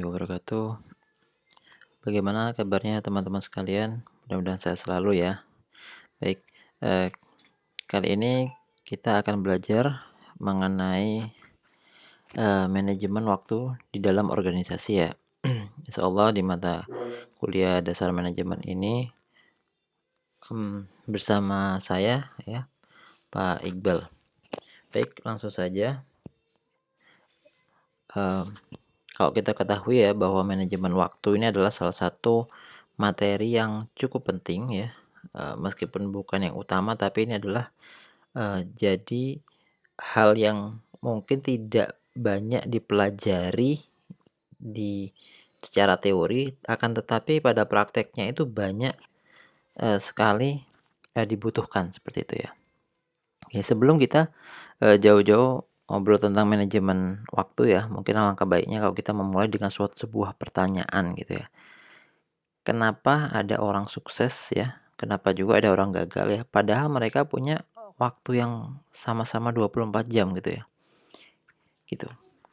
Wabarakatuh. Bagaimana kabarnya teman-teman sekalian? Mudah-mudahan sehat selalu ya. Baik, kali ini kita akan belajar mengenai manajemen waktu di dalam organisasi ya. Insya Allah di mata kuliah dasar manajemen ini bersama saya ya, Pak Iqbal. Baik, langsung saja. Kalau kita ketahui ya bahwa manajemen waktu ini adalah salah satu materi yang cukup penting ya, meskipun bukan yang utama tapi ini adalah jadi hal yang mungkin tidak banyak dipelajari di secara teori, akan tetapi pada prakteknya itu banyak sekali dibutuhkan seperti itu ya. Ya, sebelum kita jauh-jauh ngobrol tentang manajemen waktu ya, mungkin alangkah baiknya kalau kita memulai dengan sebuah pertanyaan gitu ya. Kenapa ada orang sukses ya? Kenapa juga ada orang gagal ya? Padahal mereka punya waktu yang sama-sama 24 jam gitu ya. Gitu.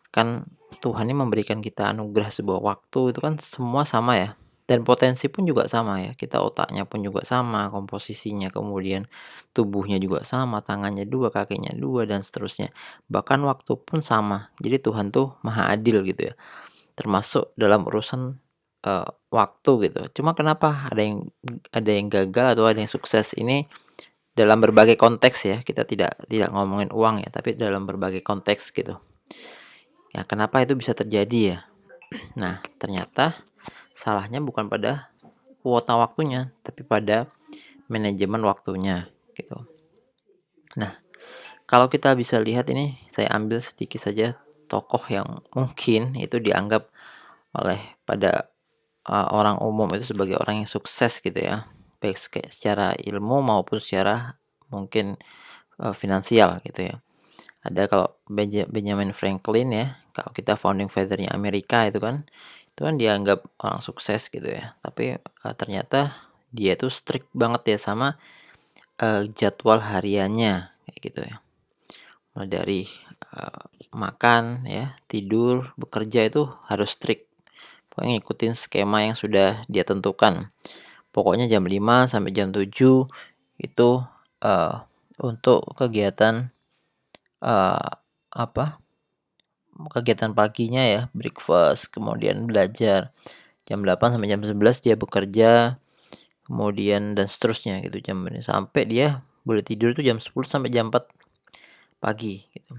Kan Tuhan ini memberikan kita anugerah sebuah waktu itu kan semua sama ya. Dan potensi pun juga sama ya. Kita otaknya pun juga sama, komposisinya, kemudian tubuhnya juga sama, tangannya dua, kakinya dua, dan seterusnya. Bahkan waktu pun sama. Jadi Tuhan tuh maha adil gitu ya. Termasuk dalam urusan waktu gitu. Cuma kenapa ada yang gagal atau ada yang sukses ini dalam berbagai konteks ya. Kita tidak ngomongin uang ya, tapi dalam berbagai konteks gitu. Ya, kenapa itu bisa terjadi ya? Nah, ternyata salahnya bukan pada kuota waktunya, tapi pada manajemen waktunya gitu. Nah, kalau kita bisa lihat ini, saya ambil sedikit saja tokoh yang mungkin itu dianggap oleh pada orang umum itu sebagai orang yang sukses gitu ya, baik secara ilmu maupun secara mungkin finansial gitu ya. Ada kalau Benjamin Franklin ya, kalau kita founding father-nya Amerika itu kan dianggap orang sukses gitu ya. Tapi ternyata dia itu strict banget ya sama jadwal hariannya kayak gitu ya. Mulai dari makan ya, tidur, bekerja itu harus strict. Pokoknya ngikutin skema yang sudah dia tentukan. Pokoknya jam 5 sampai jam 7 itu untuk kegiatan kegiatan paginya ya, breakfast, kemudian belajar. Jam 8 sampai jam 11 dia bekerja, kemudian dan seterusnya gitu jam ini sampai dia boleh tidur tuh jam 10 sampai jam 4 pagi gitu.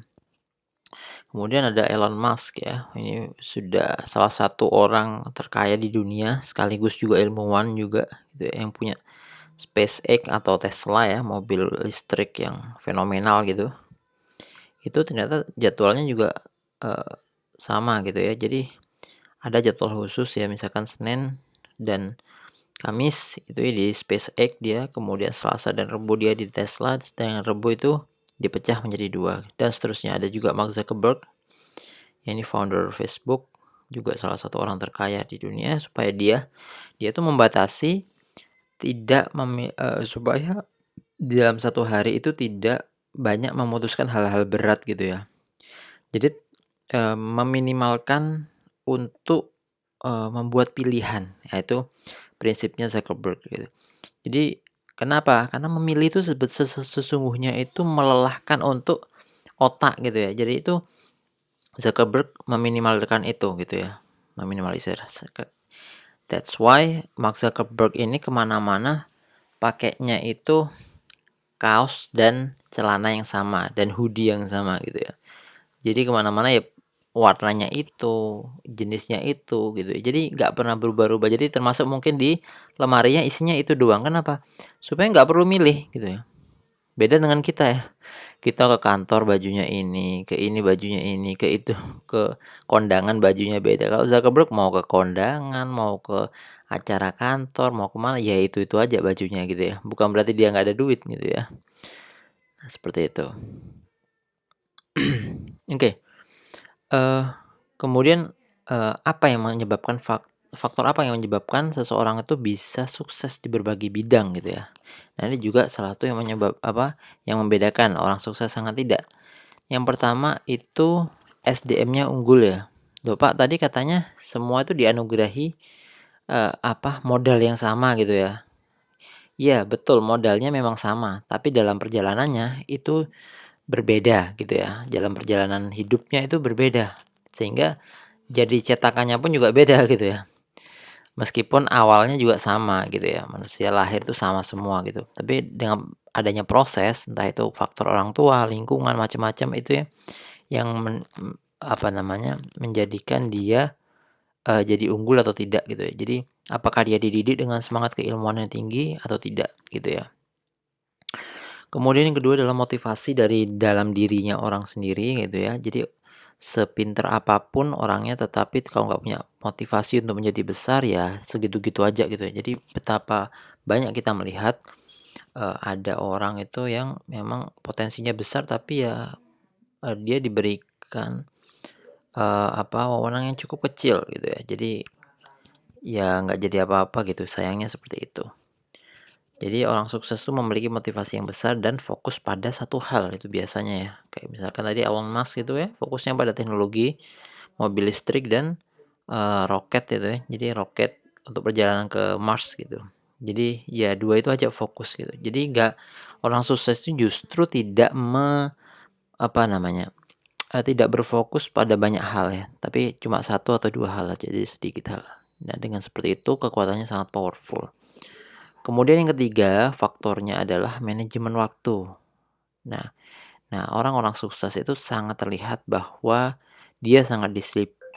Kemudian ada Elon Musk ya. Ini sudah salah satu orang terkaya di dunia sekaligus juga ilmuwan juga gitu ya, yang punya SpaceX atau Tesla ya, mobil listrik yang fenomenal gitu. Itu ternyata jadwalnya juga sama gitu ya. Jadi ada jadwal khusus ya, misalkan Senin dan Kamis itu ya di SpaceX dia, kemudian Selasa dan Rabu dia di Tesla, dan Rabu itu dipecah menjadi dua dan seterusnya. Ada juga Mark Zuckerberg, ini founder Facebook, juga salah satu orang terkaya di dunia, supaya dia tuh membatasi supaya di dalam satu hari itu tidak banyak memutuskan hal-hal berat gitu ya. Jadi meminimalkan untuk membuat pilihan, yaitu prinsipnya Zuckerberg gitu. Jadi kenapa? Karena memilih itu sesungguhnya itu melelahkan untuk otak gitu ya. Jadi itu Zuckerberg meminimalkan itu gitu ya, meminimalisir. That's why Mark Zuckerberg ini kemana-mana pakainya itu kaos dan celana yang sama dan hoodie yang sama gitu ya. Jadi kemana-mana ya warnanya itu, jenisnya itu gitu. Jadi nggak pernah berubah-ubah. Jadi termasuk mungkin di lemarinya isinya itu doang. Kenapa? Supaya nggak perlu milih gitu ya. Beda dengan kita ya. Kita ke kantor bajunya ini bajunya ini, ke itu, ke kondangan bajunya beda. Kalau Zuckerberg mau ke kondangan, mau ke acara kantor, mau kemana ya itu aja bajunya gitu ya. Bukan berarti dia nggak ada duit gitu ya. Nah, seperti itu. Oke. Kemudian apa yang menyebabkan faktor apa yang menyebabkan seseorang itu bisa sukses di berbagai bidang gitu ya. Nah, ini juga salah satu yang yang membedakan orang sukses sangat tidak. Yang pertama itu SDM-nya unggul ya. "Loh Pak, tadi katanya semua itu dianugerahi, modal yang sama," gitu ya. Iya betul, modalnya memang sama, tapi dalam perjalanannya itu berbeda gitu ya, dalam perjalanan hidupnya itu berbeda, sehingga jadi cetakannya pun juga beda gitu ya. Meskipun awalnya juga sama gitu ya, manusia lahir itu sama semua gitu, tapi dengan adanya proses, entah itu faktor orang tua, lingkungan, macam-macam itu ya, yang menjadikan dia, jadi unggul atau tidak gitu ya. Jadi, apakah dia dididik dengan semangat keilmuan yang tinggi atau tidak gitu ya. Kemudian yang kedua adalah motivasi dari dalam dirinya orang sendiri gitu ya. Jadi sepinter apapun orangnya tetapi kalau nggak punya motivasi untuk menjadi besar ya segitu-gitu aja gitu ya. Jadi betapa banyak kita melihat, ada orang itu yang memang potensinya besar tapi ya, dia diberikan, wewenang yang cukup kecil gitu ya. Jadi ya nggak jadi apa-apa gitu, sayangnya seperti itu. Jadi orang sukses itu memiliki motivasi yang besar dan fokus pada satu hal itu biasanya ya. Kayak misalkan tadi Elon Musk gitu ya, fokusnya pada teknologi, mobil listrik dan, roket itu ya. Jadi roket untuk perjalanan ke Mars gitu. Jadi ya 2 itu aja fokus gitu. Jadi nggak orang sukses itu justru tidak apa namanya, tidak berfokus pada banyak hal ya, tapi cuma satu atau 2 hal aja, jadi sedikit hal. Nah dengan seperti itu kekuatannya sangat powerful. Kemudian yang ketiga, faktornya adalah manajemen waktu. Nah nah orang-orang sukses itu sangat terlihat bahwa dia sangat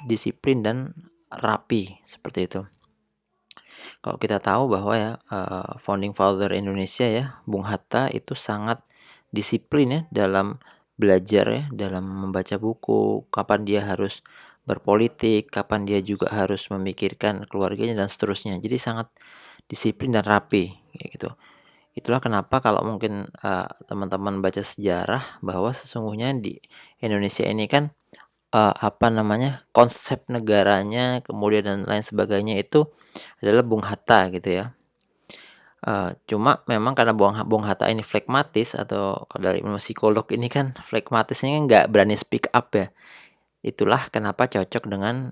disiplin dan rapi, seperti itu. Kalau kita tahu bahwa ya, founding father Indonesia ya, Bung Hatta itu sangat disiplin ya dalam belajar ya, dalam membaca buku, kapan dia harus berpolitik, kapan dia juga harus memikirkan keluarganya dan seterusnya. Jadi sangat disiplin dan rapi, kayak gitu. Itulah kenapa kalau mungkin, teman-teman baca sejarah bahwa sesungguhnya di Indonesia ini kan, konsep negaranya kemudian dan lain sebagainya itu adalah Bung Hatta gitu ya. Cuma memang karena Bung Hatta ini flegmatis atau kalau dari ilmu psikolog ini kan flegmatisnya kan nggak berani speak up ya. Itulah kenapa cocok dengan,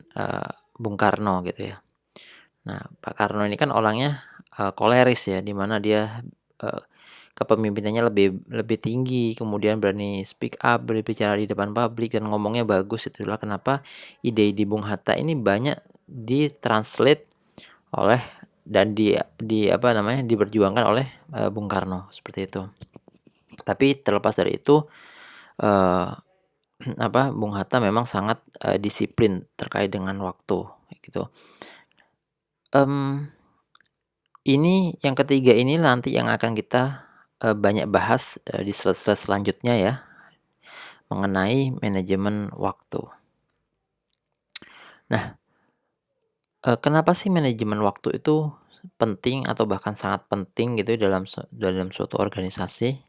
Bung Karno gitu ya. Nah, Pak Karno ini kan orangnya, koleris ya, di mana dia, eee, kepemimpinannya lebih lebih tinggi, kemudian berani speak up, berbicara di depan publik dan ngomongnya bagus. Itulah kenapa ide-ide Bung Hatta ini banyak ditranslate oleh dan diperjuangkan oleh, Bung Karno, seperti itu. Tapi terlepas dari itu, eee, Bung Hatta memang sangat, disiplin terkait dengan waktu, gitu. Mmm, ini yang ketiga ini nanti yang akan kita, banyak bahas, di slide-slide selanjutnya ya, mengenai manajemen waktu. Nah, kenapa sih manajemen waktu itu penting atau bahkan sangat penting gitu ya dalam suatu organisasi?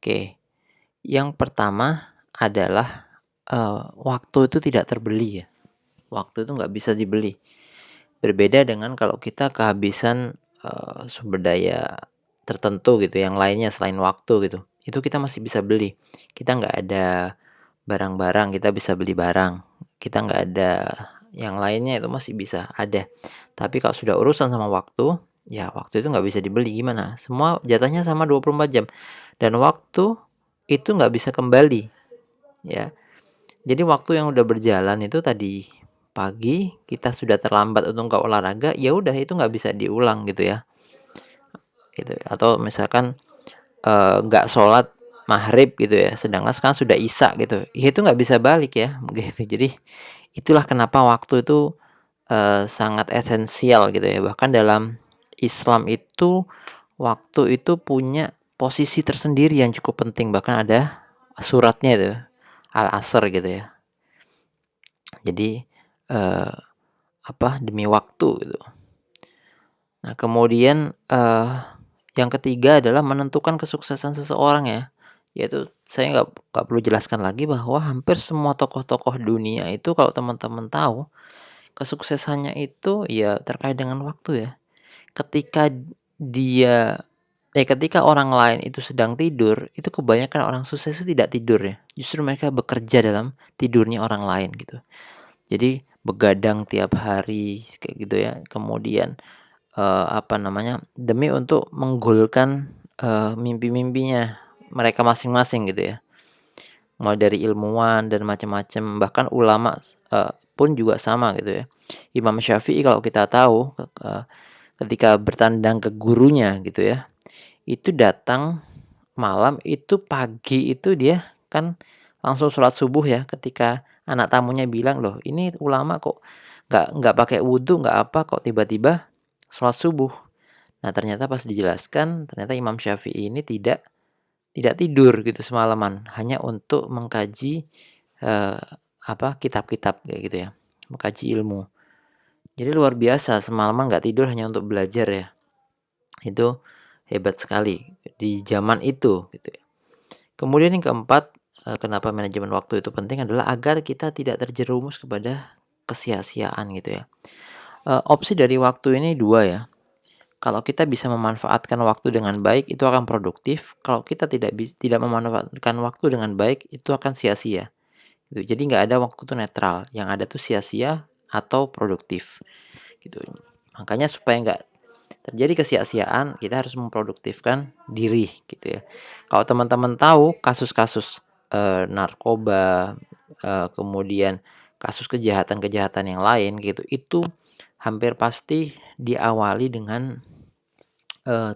Oke, yang pertama adalah, waktu itu tidak terbeli ya, waktu itu nggak bisa dibeli. Berbeda dengan kalau kita kehabisan, sumber daya tertentu gitu, yang lainnya selain waktu gitu, itu kita masih bisa beli. Kita nggak ada barang-barang, kita bisa beli barang. Kita nggak ada yang lainnya itu masih bisa ada. Tapi kalau sudah urusan sama waktu, ya waktu itu nggak bisa dibeli, gimana? Semua jatahnya sama 24 jam dan waktu itu nggak bisa kembali, ya. Jadi waktu yang udah berjalan itu tadi pagi kita sudah terlambat untuk nggak olahraga, ya udah itu nggak bisa diulang gitu ya, gitu. Atau misalkan, nggak sholat maghrib gitu ya, sedangkan sekarang sudah isya gitu, ya itu nggak bisa balik ya, gitu. Jadi itulah kenapa waktu itu, sangat esensial gitu ya. Bahkan dalam Islam itu, waktu itu punya posisi tersendiri yang cukup penting, bahkan ada suratnya itu, Al-Asr gitu ya. Jadi, eee, demi waktu gitu. Nah kemudian, yang ketiga adalah menentukan kesuksesan seseorang ya, yaitu saya nggak perlu jelaskan lagi bahwa hampir semua tokoh-tokoh dunia itu kalau teman-teman tahu, kesuksesannya itu ya terkait dengan waktu ya. Ketika dia ketika orang lain itu sedang tidur, itu kebanyakan orang sukses itu tidak tidur ya, justru mereka bekerja dalam tidurnya orang lain gitu. Jadi begadang tiap hari kayak gitu ya. Kemudian demi untuk menggolkan mimpi-mimpinya mereka masing-masing gitu ya. Mulai dari ilmuwan dan macam-macam, bahkan ulama pun juga sama gitu ya. Imam Syafi'i kalau kita tahu ketika bertandang ke gurunya gitu ya, itu datang malam, itu pagi itu dia kan langsung sholat subuh ya. Ketika anak tamunya bilang, loh ini ulama kok nggak pakai wudhu, nggak apa, kok tiba-tiba sholat subuh. Nah ternyata pas dijelaskan, ternyata Imam Syafi'i ini tidak tidur gitu semalaman, hanya untuk mengkaji eh, kitab-kitab kayak gitu ya, mengkaji ilmu. Jadi luar biasa, semalaman nggak tidur hanya untuk belajar ya. Itu hebat sekali di zaman itu gitu ya. Kemudian yang keempat, kenapa manajemen waktu itu penting adalah agar kita tidak terjerumus kepada kesia-siaan gitu ya. Opsi dari waktu ini dua ya. Kalau kita bisa memanfaatkan waktu dengan baik, itu akan produktif. Kalau kita tidak memanfaatkan waktu dengan baik, itu akan sia-sia. Gitu. Jadi nggak ada waktu itu netral. Yang ada tuh sia-sia atau produktif. Gitu. Makanya supaya nggak terjadi kesia-siaan, kita harus memproduktifkan diri gitu ya. Kalau teman-teman tahu kasus-kasus narkoba, kemudian kasus kejahatan-kejahatan yang lain gitu, itu hampir pasti diawali dengan eh,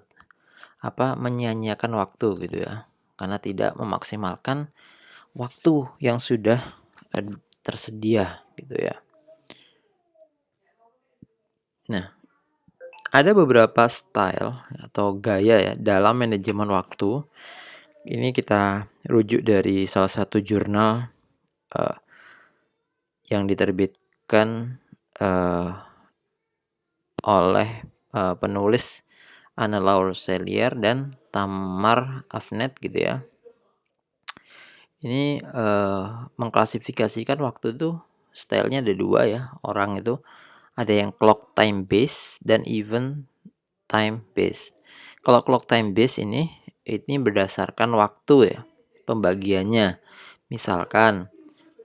menyia-nyiakan waktu gitu ya, karena tidak memaksimalkan waktu yang sudah tersedia gitu ya. Nah, ada beberapa style atau gaya ya dalam manajemen waktu. Ini kita rujuk dari salah satu jurnal uh, yang diterbitkan uh, oleh penulis Anna Laure Sellier dan Tamar Afnet gitu ya. Ini mengklasifikasikan waktu itu stylenya ada dua ya. Orang itu ada yang clock time base dan event time base. Kalau clock time base ini berdasarkan waktu ya pembagiannya. Misalkan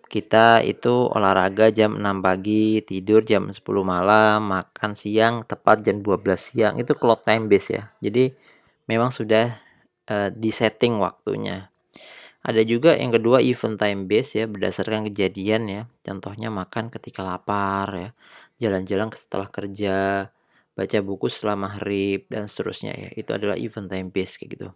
kita itu olahraga jam 6 pagi, tidur jam 10 malam, makan siang tepat jam 12 siang. Itu clock time base ya. Jadi memang sudah disetting waktunya. Ada juga yang kedua event time base ya, berdasarkan kejadian ya. Contohnya makan ketika lapar ya, jalan-jalan setelah kerja, baca buku setelah maghrib dan seterusnya ya. Itu adalah event time base kayak gitu.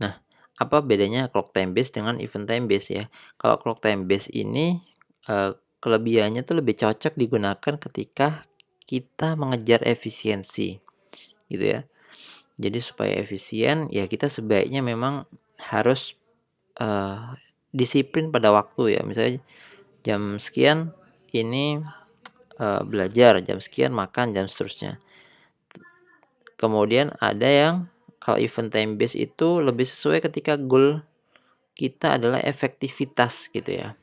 Nah, apa bedanya clock time base dengan event time base ya? Kalau clock time base ini kelebihannya tuh lebih cocok digunakan ketika kita mengejar efisiensi gitu ya. Jadi supaya efisien ya kita sebaiknya memang harus disiplin pada waktu ya. Misalnya jam sekian ini belajar, jam sekian makan, jam seterusnya. Kemudian ada yang kalau event time base itu lebih sesuai ketika goal kita adalah efektivitas gitu ya.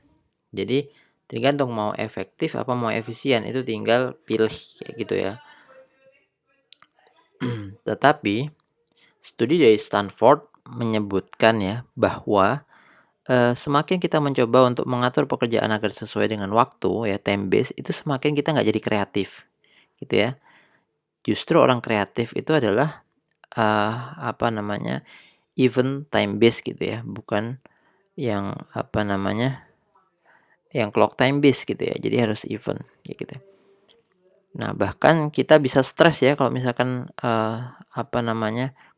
Jadi tergantung mau efektif apa mau efisien, itu tinggal pilih kayak gitu ya. Tetapi studi dari Stanford menyebutkan ya bahwa semakin kita mencoba untuk mengatur pekerjaan agar sesuai dengan waktu ya, time base, itu semakin kita nggak jadi kreatif gitu ya. Justru orang kreatif itu adalah event time base gitu ya, bukan yang yang clock time base gitu ya. Jadi harus event gitu. Nah, bahkan kita bisa stres ya kalau misalkan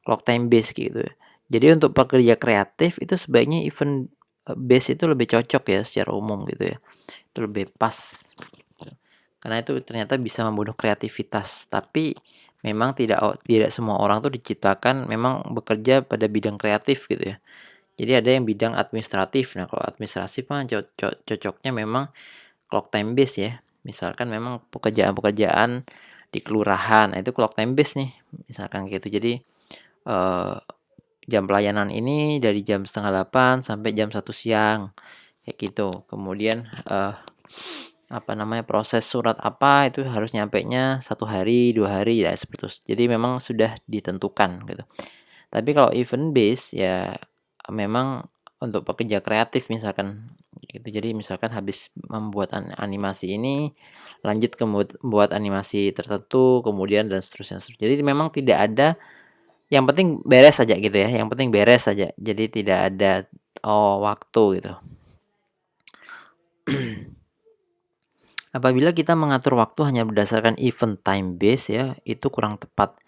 clock time base gitu ya. Jadi untuk pekerja kreatif itu sebaiknya event base itu lebih cocok ya secara umum gitu ya. Itu lebih pas. Karena itu ternyata bisa membunuh kreativitas. Tapi memang tidak semua orang tuh diciptakan memang bekerja pada bidang kreatif gitu ya. Jadi ada yang bidang administratif. Nah, kalau administratif mah cocoknya memang clock time base ya. Misalkan memang pekerjaan-pekerjaan di kelurahan, nah itu clock time base nih. Misalkan gitu. Jadi jam pelayanan ini dari jam setengah 8 sampai jam 1 siang kayak gitu. Kemudian proses surat apa itu harus nyampe nya 1 hari 2 hari ya seperti itu. Jadi memang sudah ditentukan gitu. Tapi kalau event base ya memang untuk pekerja kreatif misalkan gitu. Jadi misalkan habis membuat animasi ini, lanjut ke membuat animasi tertentu, kemudian dan seterusnya. Jadi memang tidak ada, yang penting beres saja gitu ya, yang penting beres saja. Jadi tidak ada waktu gitu. Apabila kita mengatur waktu hanya berdasarkan event time base ya, itu kurang tepat.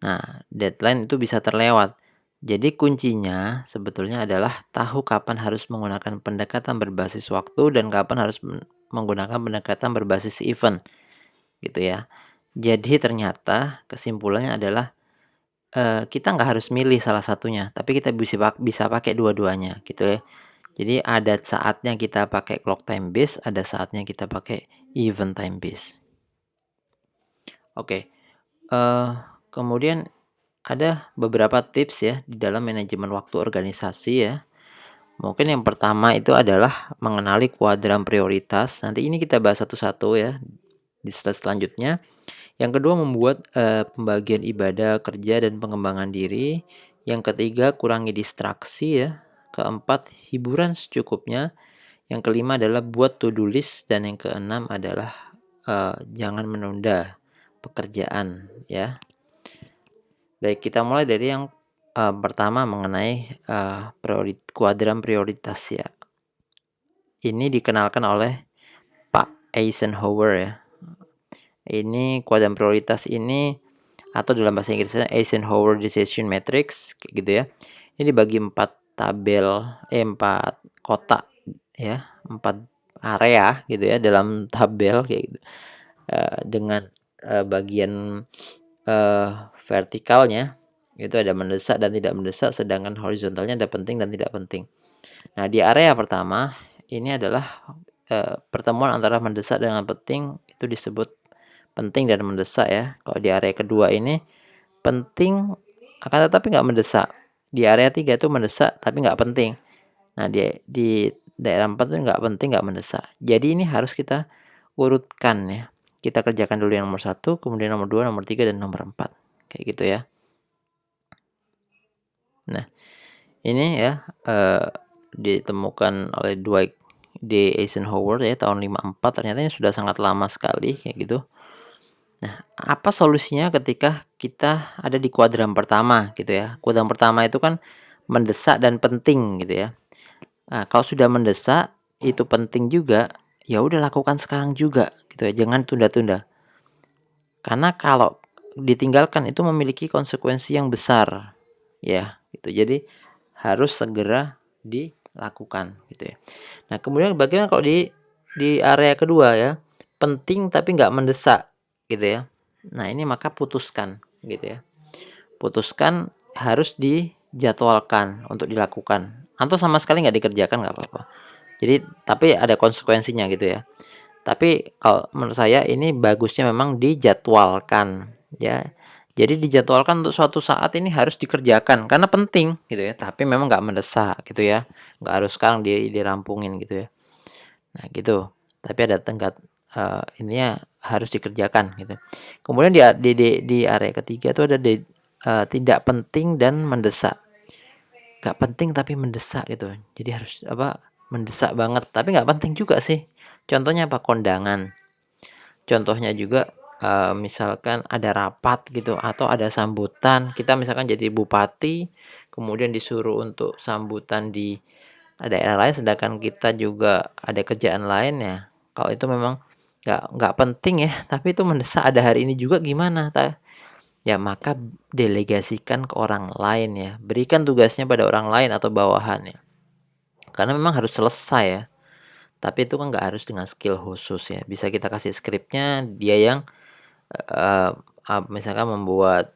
Nah, deadline itu bisa terlewat. Jadi kuncinya sebetulnya adalah tahu kapan harus menggunakan pendekatan berbasis waktu dan kapan harus menggunakan pendekatan berbasis event, gitu ya. Jadi ternyata kesimpulannya adalah kita nggak harus milih salah satunya, tapi kita bisa pakai dua-duanya, gitu ya. Jadi ada saatnya kita pakai clock time base, ada saatnya kita pakai event time base. Oke, kemudian ada beberapa tips ya di dalam manajemen waktu organisasi ya. Mungkin yang pertama itu adalah mengenali kuadran prioritas. Nanti ini kita bahas satu-satu ya di slide selanjutnya. Yang kedua membuat pembagian ibadah, kerja dan pengembangan diri. Yang ketiga kurangi distraksi ya. Keempat hiburan secukupnya. Yang kelima adalah buat to-do list dan yang keenam adalah jangan menunda pekerjaan ya. Baik, kita mulai dari yang pertama mengenai kuadran prioritas ya. Ini dikenalkan oleh Pak Eisenhower ya. Ini kuadran prioritas ini, atau dalam bahasa Inggrisnya Eisenhower Decision Matrix gitu ya. Ini dibagi 4 kotak ya, 4 area gitu ya dalam tabel kayak gitu. Dengan bagian vertikalnya itu ada mendesak dan tidak mendesak, sedangkan horizontalnya ada penting dan tidak penting. Nah, di area pertama ini adalah pertemuan antara mendesak dengan penting, itu disebut penting dan mendesak ya. Kalau di area kedua ini penting akan tetapi nggak mendesak. Di area 3 itu mendesak tapi nggak penting. Nah, di daerah 4 itu nggak penting, nggak mendesak. Jadi ini harus kita urutkan ya. Kita kerjakan dulu yang nomor 1, kemudian nomor 2, nomor 3, dan nomor 4. Kayak gitu ya. Nah, ini ya ditemukan oleh Dwight D. Eisenhower ya tahun 54. Ternyata ini sudah sangat lama sekali kayak gitu. Nah, apa solusinya ketika kita ada di kuadran pertama gitu ya. Kuadran pertama itu kan mendesak dan penting gitu ya. Nah, kalau sudah mendesak, itu penting juga, ya udah lakukan sekarang juga gitu ya. Jangan tunda-tunda. Karena kalau ditinggalkan itu memiliki konsekuensi yang besar ya gitu. Jadi harus segera dilakukan gitu ya. Nah, kemudian bagaimana kalau di area kedua ya, penting tapi nggak mendesak gitu ya. Nah, ini maka putuskan gitu ya. Putuskan harus dijadwalkan untuk dilakukan, atau sama sekali nggak dikerjakan nggak apa-apa. Jadi tapi ada konsekuensinya gitu ya. Tapi kalau menurut saya ini bagusnya memang dijadwalkan ya. Jadi dijadwalkan untuk suatu saat ini harus dikerjakan karena penting gitu ya. Tapi memang nggak mendesak gitu ya. Nggak harus sekarang dirampungin gitu ya. Nah gitu. Tapi ada tenggat ininya harus dikerjakan gitu. Kemudian di area ketiga itu ada tidak penting dan mendesak. Nggak penting tapi mendesak gitu. Jadi harus mendesak banget tapi nggak penting juga sih. Contohnya apa? Kondangan. Contohnya juga misalkan ada rapat gitu atau ada sambutan. Kita misalkan jadi bupati, kemudian disuruh untuk sambutan di daerah lain, sedangkan kita juga ada kerjaan lain ya. Kalau itu memang nggak penting ya, tapi itu mendesak ada hari ini juga gimana? Ya maka delegasikan ke orang lain ya. Berikan tugasnya pada orang lain atau bawahan ya. Karena memang harus selesai ya. Tapi itu kan nggak harus dengan skill khusus ya. Bisa kita kasih skripnya, dia yang misalkan membuat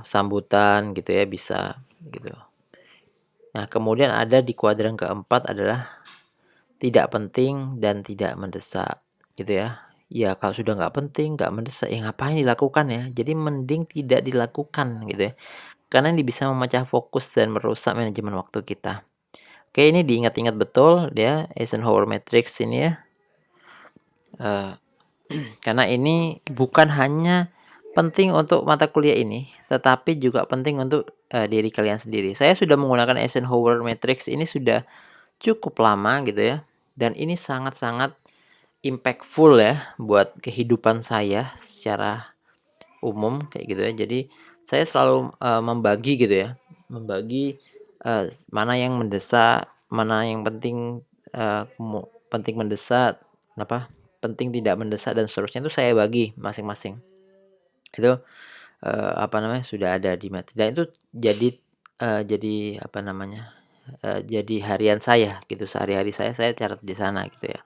sambutan gitu ya, bisa gitu. Nah, kemudian ada di kuadran keempat adalah tidak penting dan tidak mendesak gitu ya. Ya kalau sudah nggak penting, nggak mendesak, ya ngapain dilakukan ya. Jadi mending tidak dilakukan gitu ya. Karena ini bisa memecah fokus dan merusak manajemen waktu kita. Oke, ini diingat-ingat betul ya, Eisenhower Matrix ini ya. Karena ini bukan hanya penting untuk mata kuliah ini, tetapi juga penting untuk diri kalian sendiri. Saya sudah menggunakan Eisenhower Matrix ini sudah cukup lama gitu ya, dan ini sangat-sangat impactful ya buat kehidupan saya secara umum kayak gitu ya. Jadi saya selalu, membagi gitu ya, membagi, mana yang mendesak, mana yang penting, penting mendesak, apa, penting tidak mendesak dan seterusnya itu saya bagi masing-masing. Itu, apa namanya, sudah ada di dan itu jadi apa namanya, jadi harian saya gitu, sehari-hari saya catat di sana gitu ya,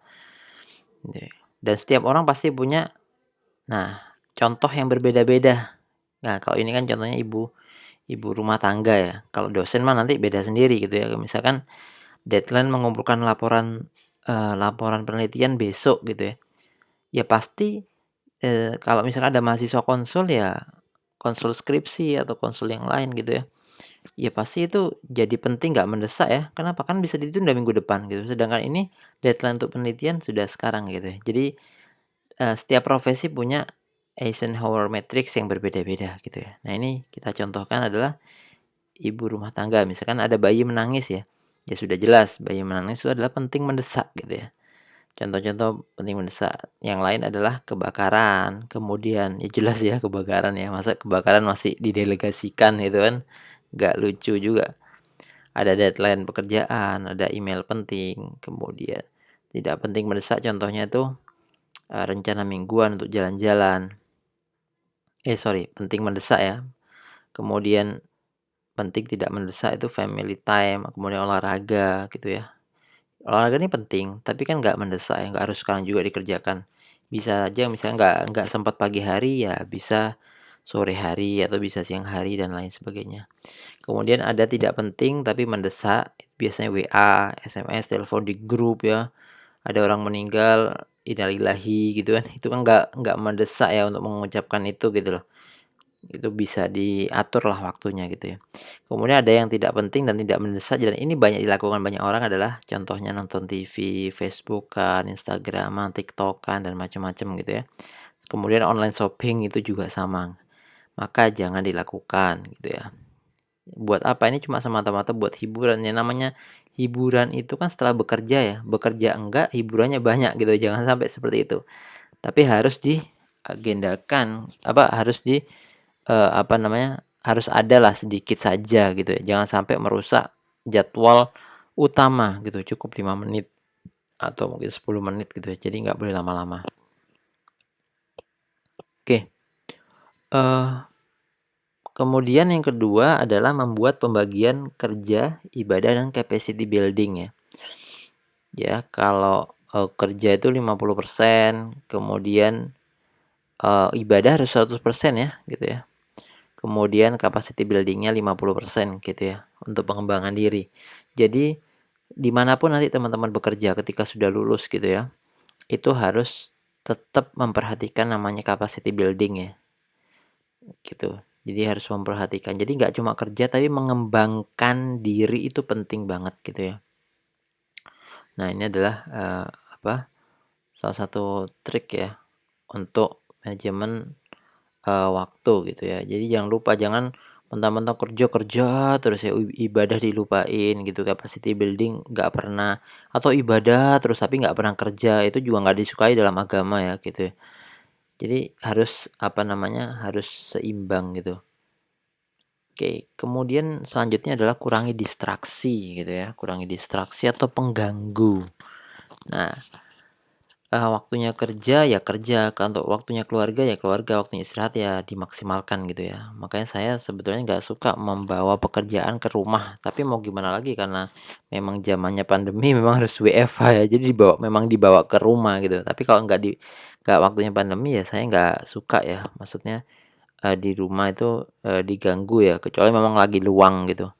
gitu ya. Dan setiap orang pasti punya, nah, contoh yang berbeda-beda. Nah, kalau ini kan contohnya ibu ibu rumah tangga ya, kalau dosen mah nanti beda sendiri gitu ya. Misalkan deadline mengumpulkan laporan penelitian besok gitu ya, ya pasti, kalau misalkan ada mahasiswa konsul ya, konsul skripsi atau konsul yang lain gitu ya, ya pasti itu jadi penting nggak mendesak ya, kenapa? Kan bisa ditunda minggu depan gitu, sedangkan ini deadline untuk penelitian sudah sekarang gitu ya. Jadi, setiap profesi punya Eisenhower Matrix yang berbeda-beda gitu ya. Nah, ini kita contohkan adalah ibu rumah tangga, misalkan ada bayi menangis ya, ya sudah jelas bayi menangis itu adalah penting mendesak gitu ya. Contoh-contoh penting mendesak, yang lain adalah kebakaran, kemudian ya jelas ya kebakaran ya, masa kebakaran masih didelegasikan gitu kan, nggak lucu juga. Ada deadline pekerjaan, ada email penting, kemudian tidak penting mendesak contohnya itu, rencana mingguan untuk jalan-jalan. Sorry, penting mendesak ya. Kemudian penting tidak mendesak itu family time, kemudian olahraga gitu ya. Olahraga ini penting, tapi kan nggak mendesak ya, nggak harus sekarang juga dikerjakan. Bisa aja misalnya nggak sempat pagi hari, ya bisa sore hari atau bisa siang hari dan lain sebagainya. Kemudian ada tidak penting tapi mendesak, biasanya WA, SMS, telepon di grup ya. Ada orang meninggal, innalillahi gitu kan. Itu kan nggak mendesak ya untuk mengucapkan itu gitu loh. Itu bisa diatur lah waktunya gitu ya. Kemudian ada yang tidak penting dan tidak mendesak dan ini banyak dilakukan banyak orang adalah contohnya nonton TV, Facebook-an, Instagram-an, TikTok-an dan macam-macam gitu ya. Kemudian online shopping itu juga sama. Maka jangan dilakukan gitu ya. Buat apa? Ini cuma semata-mata buat hiburan. Yang namanya hiburan itu kan setelah bekerja ya. Bekerja enggak, hiburannya banyak gitu. Jangan sampai seperti itu. Tapi harus diagendakan, harus apa namanya, harus ada lah sedikit saja gitu ya. Jangan sampai merusak jadwal utama gitu. Cukup 5 menit atau mungkin 10 menit gitu ya. Jadi nggak boleh lama-lama. Oke. Kemudian yang kedua adalah membuat pembagian kerja, ibadah, dan capacity building ya. Ya, kalau, kerja itu 50%, kemudian, ibadah harus 100% ya, gitu ya. Kemudian capacity building-nya 50% gitu ya, untuk pengembangan diri. Jadi, dimanapun nanti teman-teman bekerja ketika sudah lulus gitu ya, itu harus tetap memperhatikan namanya capacity building ya, gitu. Jadi harus memperhatikan. Jadi nggak cuma kerja tapi mengembangkan diri itu penting banget gitu ya. Nah, ini adalah, salah satu trik ya untuk manajemen, waktu gitu ya. Jadi jangan lupa, jangan mentang-mentang kerja-kerja terus ya, ibadah dilupain gitu, capacity building nggak pernah, atau ibadah terus tapi nggak pernah kerja, itu juga nggak disukai dalam agama ya gitu ya. Jadi harus apa namanya, harus seimbang gitu. Oke, kemudian selanjutnya adalah kurangi distraksi gitu ya, kurangi distraksi atau pengganggu. Nah, waktunya kerja ya kerja, kalau waktunya keluarga ya keluarga, waktunya istirahat ya dimaksimalkan gitu ya. Makanya saya sebetulnya nggak suka membawa pekerjaan ke rumah, tapi mau gimana lagi karena memang zamannya pandemi memang harus WFH ya, jadi memang dibawa ke rumah gitu. Tapi kalau nggak waktunya pandemi ya saya nggak suka ya, maksudnya, di rumah itu, diganggu ya, kecuali memang lagi luang gitu.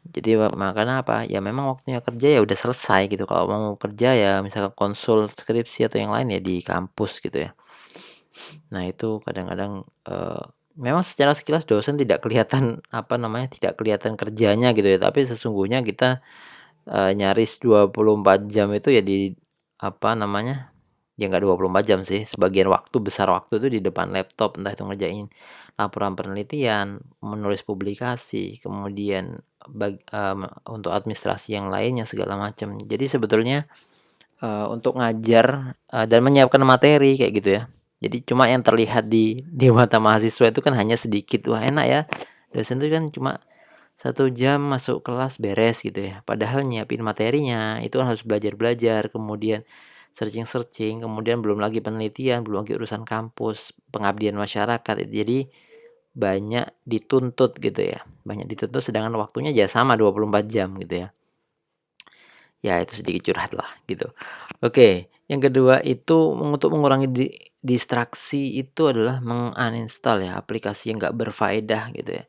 Jadi makanya apa, ya memang waktunya kerja ya udah selesai gitu, kalau mau kerja ya misalkan konsul skripsi atau yang lain ya di kampus gitu ya. Nah itu kadang-kadang, memang secara sekilas dosen tidak kelihatan apa namanya, tidak kelihatan kerjanya gitu ya, tapi sesungguhnya kita, nyaris 24 jam itu ya di apa namanya, Ya nggak 24 jam sih, sebagian waktu, besar waktu itu di depan laptop, entah itu ngerjain laporan penelitian, menulis publikasi, kemudian untuk administrasi yang lainnya segala macam. Jadi sebetulnya untuk ngajar dan menyiapkan materi kayak gitu ya. Jadi cuma yang terlihat di mata mahasiswa itu kan hanya sedikit. Wah, enak ya. Dosen itu kan cuma 1 jam masuk kelas beres gitu ya. Padahal nyiapin materinya itu kan harus belajar-belajar, kemudian searching-searching, kemudian belum lagi penelitian, belum lagi urusan kampus, pengabdian masyarakat. Jadi banyak dituntut gitu ya. Banyak dituntut sedangkan waktunya ya sama 24 jam gitu ya. Ya itu sedikit curhat lah gitu. Oke, yang kedua itu untuk mengurangi distraksi itu adalah menguninstall ya aplikasi yang nggak berfaedah gitu ya.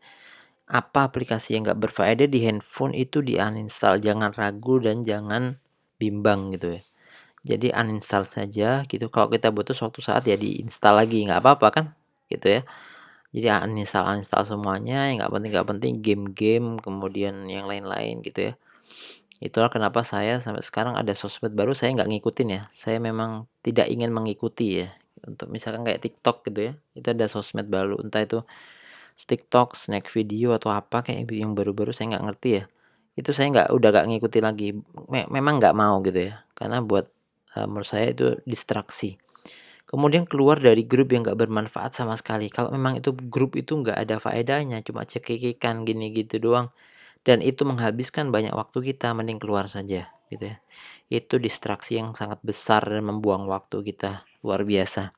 Apa aplikasi yang nggak berfaedah di handphone itu di-uninstall, jangan ragu dan jangan bimbang gitu ya. Jadi uninstall saja gitu, kalau kita butuh suatu saat ya diinstal lagi, nggak apa-apa kan, gitu ya. Jadi uninstall semuanya, yang nggak penting game-game, kemudian yang lain-lain gitu ya. Itulah kenapa saya sampai sekarang ada sosmed baru saya nggak ngikutin ya, saya memang tidak ingin mengikuti ya. Untuk misalkan kayak TikTok gitu ya, itu ada sosmed baru, entah itu TikTok, snack video atau apa kayak yang baru-baru saya nggak ngerti ya. Itu saya udah nggak ngikutin lagi. Memang nggak mau gitu ya. Karena menurut saya itu distraksi. Kemudian keluar dari grup yang nggak bermanfaat sama sekali. Kalau memang itu grup itu nggak ada faedahnya, cuma cekikikan gini gitu doang, dan itu menghabiskan banyak waktu kita, mending keluar saja gitu ya. Itu distraksi yang sangat besar dan membuang waktu kita luar biasa.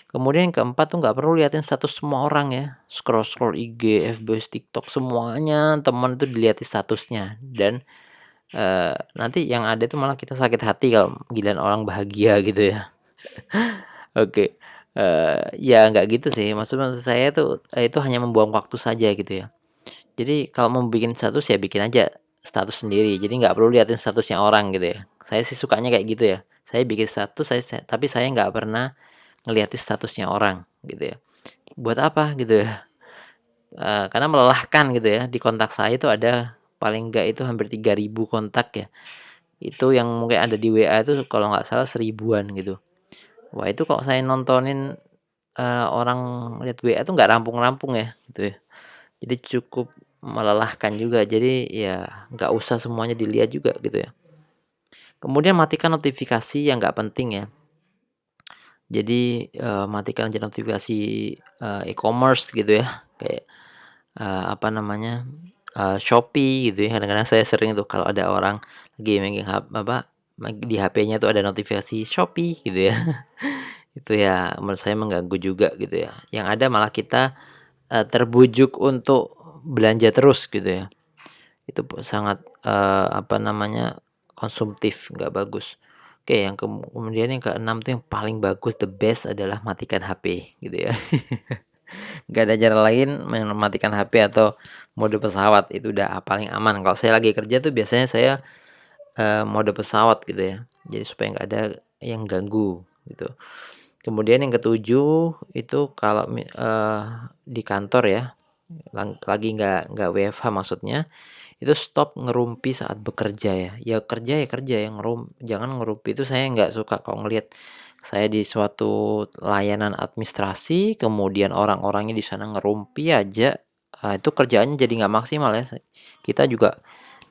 Kemudian yang keempat tuh nggak perlu liatin status semua orang ya. Scroll-scroll IG, FB, TikTok, semuanya teman itu dilihatin statusnya. Dan nanti yang ada itu malah kita sakit hati kalau giliran orang bahagia gitu ya. Oke, ya nggak gitu sih. Maksud saya tuh itu hanya membuang waktu saja gitu ya. Jadi kalau mau bikin status ya bikin aja status sendiri. Jadi nggak perlu liatin statusnya orang gitu ya. Saya sih sukanya kayak gitu ya. Saya bikin status, tapi saya nggak pernah ngeliatin statusnya orang gitu ya. Buat apa gitu ya? Karena melelahkan gitu ya. Di kontak saya itu ada paling enggak itu hampir 3.000 kontak ya. Itu yang mungkin ada di WA itu kalau nggak salah 1.000-an gitu. Wah itu kalau saya nontonin orang lihat WA tuh nggak rampung-rampung ya gitu ya. Jadi cukup melelahkan juga. Jadi ya nggak usah semuanya dilihat juga gitu ya. Kemudian matikan notifikasi yang nggak penting ya. Jadi matikan aja notifikasi e-commerce gitu ya. Kayak apa namanya, Shopee gitu ya. Kadang-kadang saya sering tuh kalau ada orang lagi megang di HP-nya tuh ada notifikasi Shopee gitu ya. Itu ya menurut saya mengganggu juga gitu ya. Yang ada malah kita terbujuk untuk belanja terus gitu ya. Itu sangat apa namanya, konsumtif, nggak bagus. Oke, yang kemudian yang keenam tuh yang paling bagus, the best adalah matikan HP gitu ya. Nggak ada cara lain mematikan HP atau mode pesawat, itu udah paling aman. Kalau saya lagi kerja tuh biasanya saya mode pesawat gitu ya. Jadi supaya nggak ada yang ganggu gitu. Kemudian yang ketujuh itu kalau di kantor ya, lagi nggak WFH maksudnya, itu stop ngerumpi saat bekerja ya. Ya kerja ya jangan ngerumpi. Itu saya nggak suka kalau ngelihat saya di suatu layanan administrasi, kemudian orang-orangnya di sana ngerumpi aja, itu kerjaannya jadi nggak maksimal ya. Kita juga,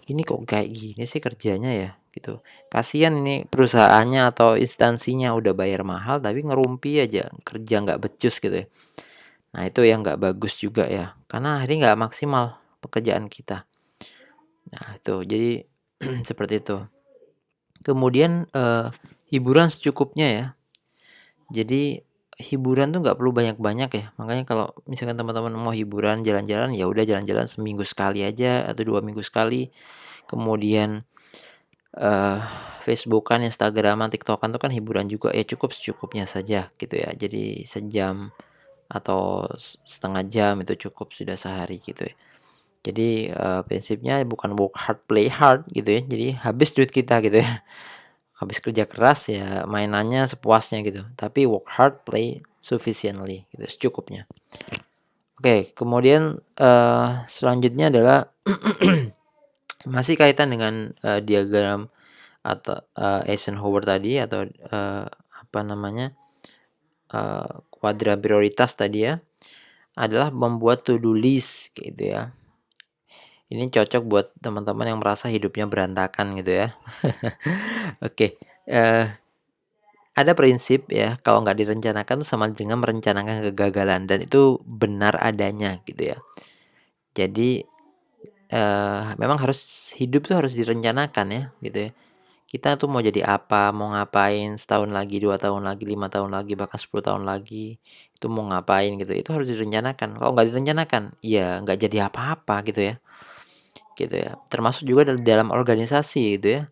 "Ini kok kayak gini sih kerjanya ya?" Gitu. Kasihan ini perusahaannya atau instansinya udah bayar mahal tapi ngerumpi aja, kerja nggak becus gitu ya. Nah itu yang nggak bagus juga ya, karena akhirnya nggak maksimal pekerjaan kita. Nah itu, jadi seperti itu. Kemudian, hiburan secukupnya ya. Jadi hiburan tuh nggak perlu banyak-banyak ya, makanya kalau misalkan teman-teman mau hiburan jalan-jalan, ya udah jalan-jalan seminggu sekali aja atau 2 minggu sekali. Kemudian, eee, Facebook-an, Instagram-an, TikTok-an tuh kan hiburan juga, ya cukup secukupnya saja gitu ya. Jadi sejam atau setengah jam itu cukup sudah sehari gitu ya. Jadi, prinsipnya bukan work hard, play hard gitu ya. Jadi habis duit kita gitu ya. Habis kerja keras ya mainannya sepuasnya gitu. Tapi work hard, play sufficiently gitu, secukupnya. Oke, kemudian, selanjutnya adalah masih kaitan dengan, diagram atau, Eisenhower tadi atau, kuadran prioritas tadi ya, adalah membuat to do list gitu ya. Ini cocok buat teman-teman yang merasa hidupnya berantakan gitu ya. Oke, ada prinsip ya, kalau nggak direncanakan tuh sama dengan merencanakan kegagalan dan itu benar adanya gitu ya. Jadi, memang hidup tuh harus direncanakan ya gitu ya. Kita tuh mau jadi apa, mau ngapain setahun lagi, 2 tahun lagi, 5 tahun lagi, bahkan 10 tahun lagi, itu mau ngapain gitu, itu harus direncanakan. Kalau nggak direncanakan, ya nggak jadi apa-apa gitu ya. Termasuk juga dalam organisasi gitu ya.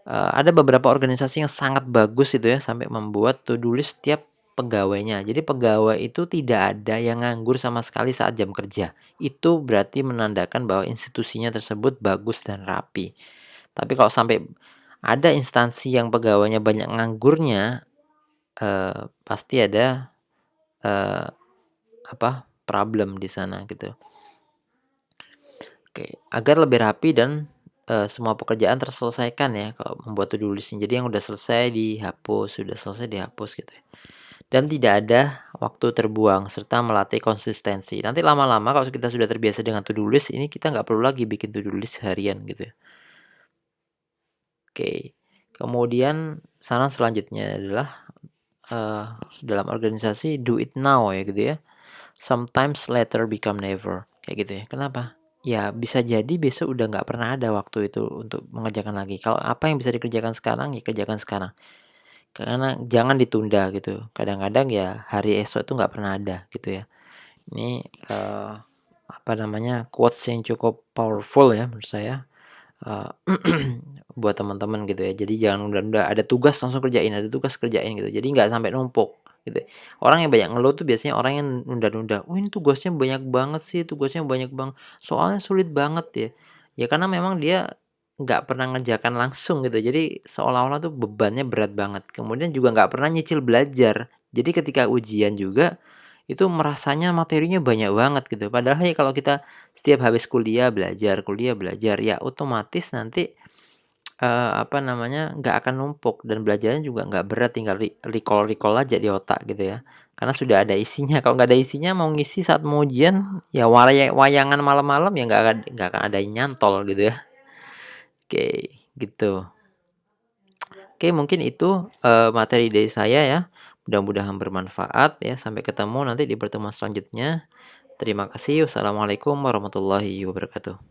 Ada beberapa organisasi yang sangat bagus itu ya, sampai membuat to do list setiap pegawainya. Jadi pegawai itu tidak ada yang nganggur sama sekali saat jam kerja. Itu berarti menandakan bahwa institusinya tersebut bagus dan rapi. Tapi kalau sampai ada instansi yang pegawainya banyak nganggurnya, pasti ada, eee, problem di sana gitu. Oke, agar lebih rapi dan, semua pekerjaan terselesaikan ya kalau membuat to do list-nya. Jadi yang udah selesai dihapus, sudah selesai dihapus gitu ya. Dan tidak ada waktu terbuang serta melatih konsistensi. Nanti lama-lama kalau kita sudah terbiasa dengan to do list, ini kita nggak perlu lagi bikin to do list harian gitu ya. Oke, kemudian saran selanjutnya adalah, eee, dalam organisasi do it now ya gitu ya. Sometimes later become never, kayak gitu ya. Kenapa? Ya bisa jadi besok udah nggak pernah ada waktu itu untuk mengerjakan lagi. Kalau apa yang bisa dikerjakan sekarang, ya kerjakan sekarang. Karena jangan ditunda gitu. Kadang-kadang ya hari esok itu nggak pernah ada gitu ya. Ini, quotes yang cukup powerful ya menurut saya. Eee, buat teman-teman gitu ya. Jadi jangan nunda-nunda, ada tugas langsung kerjain, ada tugas kerjain gitu. Jadi nggak sampai numpuk gitu. Orang yang banyak ngeluh tuh biasanya orang yang nunda-nunda, "Oh ini tugasnya banyak banget sih, tugasnya banyak soalnya sulit banget ya." Ya karena memang dia nggak pernah ngerjakan langsung gitu. Jadi seolah-olah tuh bebannya berat banget. Kemudian juga nggak pernah nyicil belajar. Jadi ketika ujian juga itu merasanya materinya banyak banget gitu. Padahal ya kalau kita setiap habis kuliah belajar, ya otomatis nanti, nggak akan numpuk dan belajarnya juga nggak berat, tinggal recall-recall aja di otak gitu ya. Karena sudah ada isinya, kalau nggak ada isinya mau ngisi saat mau ujian, ya wayangan malam-malam ya nggak akan ada yang nyantol gitu ya. Oke, gitu. Oke mungkin itu, materi dari saya ya, mudah-mudahan bermanfaat ya. Sampai ketemu nanti di pertemuan selanjutnya. Terima kasih. Wassalamualaikum warahmatullahi wabarakatuh.